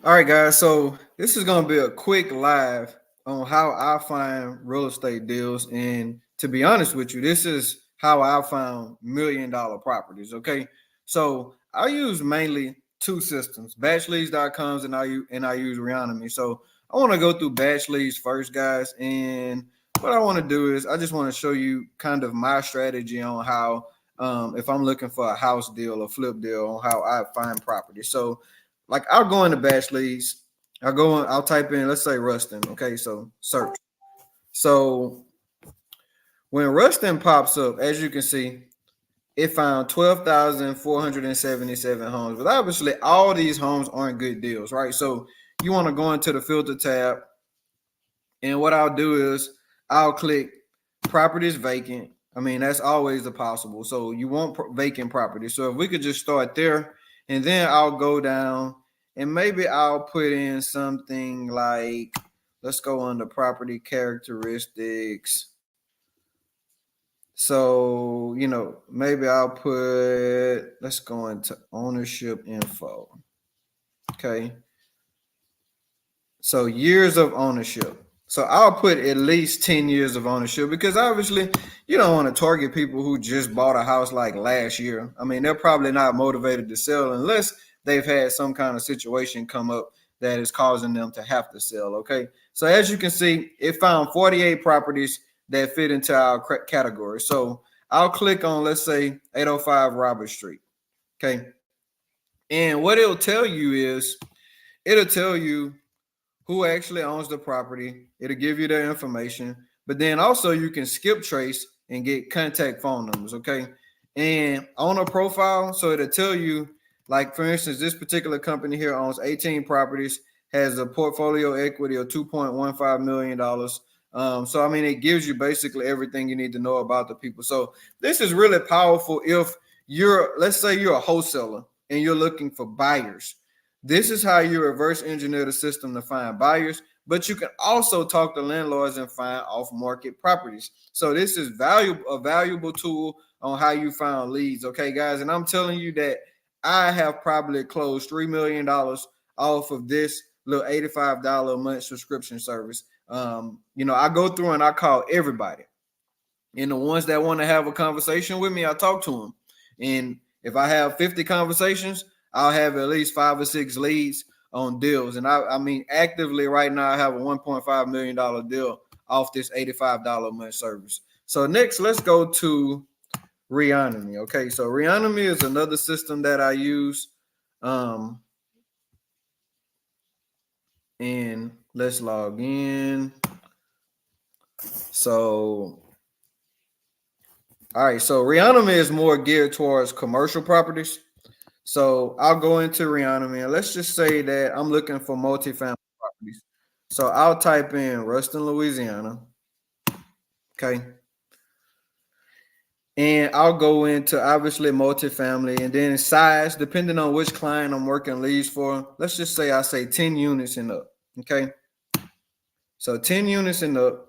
All right, guys. So this is going to be a quick live on how I find real estate deals. And to be honest with you, this is how I found $1 million properties. Okay. So I use mainly two systems, batchleads.coms and I use Reonomy. So I want to go through batch leads first, guys. And what I want to do is I just want to show you kind of my strategy on how if I'm looking for a house deal or flip deal on how I find property. So like I'll go into batch leads. I'll type in, let's say Rustin. Okay, so search. So when Rustin pops up, as you can see, it found 12,477 homes. But obviously, all these homes aren't good deals, right? So you want to go into the filter tab, and what I'll do is I'll click properties vacant. I mean, that's always a possible. So you want vacant property. So if we could just start there, and then I'll go down and maybe I'll put in something like, let's go under property characteristics. So, maybe I'll put, let's go into ownership info. Okay. So years of ownership. So I'll put at least 10 years of ownership because obviously you don't want to target people who just bought a house like last year. I mean, they're probably not motivated to sell unless they've had some kind of situation come up that is causing them to have to sell. Okay. So as you can see, it found 48 properties that fit into our category. So I'll click on, let's say, 805 Robert Street. Okay. And what it'll tell you who actually owns the property. It'll give you their information, but then also you can skip trace and get contact phone numbers. Okay. And on a profile, so it'll tell you, like, for instance, this particular company here owns 18 properties, has a portfolio equity of $2.15 million. So, I mean, it gives you basically everything you need to know about the people. So, this is really powerful if let's say you're a wholesaler and you're looking for buyers. This is how you reverse engineer the system to find buyers, but you can also talk to landlords and find off-market properties. So this is a valuable tool on how you find leads. Okay, guys, and I'm telling you that I have probably closed $3 million off of this little $85 a month subscription service. I go through and I call everybody, and the ones that want to have a conversation with me, I talk to them. And if I have 50 conversations, I'll have at least 5 or 6 leads on deals. And I mean, actively right now, I have a $1.5 million deal off this $85 a month service. So next, let's go to Reonomy. Okay, so Reonomy is another system that I use. And let's log in. So all right, so Reonomy is more geared towards commercial properties. So I'll go into Reonomy and let's just say that I'm looking for multifamily properties. So I'll type in Ruston, Louisiana. Okay. And I'll go into obviously multifamily and then size, depending on which client I'm working leads for. Let's just say I say 10 units and up. Okay. So 10 units and up.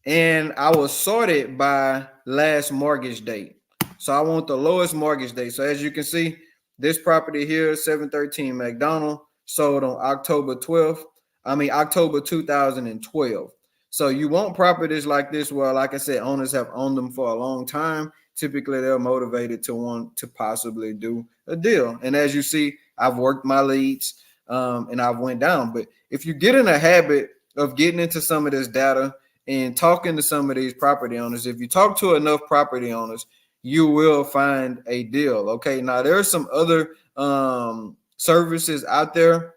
And I was sorted by last mortgage date. So I want the lowest mortgage date. So as you can see, this property here, 713 McDonald, sold on October 2012. So you want properties like this where, like I said, owners have owned them for a long time. Typically, they're motivated to want to possibly do a deal. And as you see, I've worked my leads and I've went down. But if you get in a habit of getting into some of this data and talking to some of these property owners, if you talk to enough property owners, you will find a deal. Okay. Now there are some other services out there,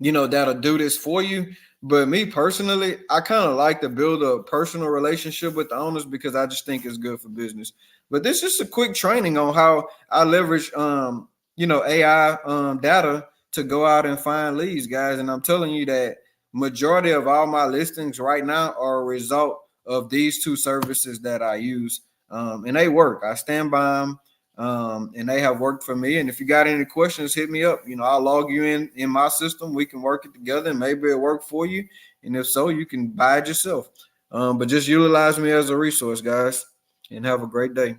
that'll do this for you. But me personally, I kind of like to build a personal relationship with the owners because I just think it's good for business. But this is a quick training on how I leverage AI data to go out and find leads, guys. And I'm telling you that majority of all my listings right now are a result of these two services that I use. And they work. I stand by them. And they have worked for me. And if you got any questions, hit me up. I'll log you in my system. We can work it together and maybe it'll work for you. And if so, you can buy it yourself. But just utilize me as a resource, guys, and have a great day.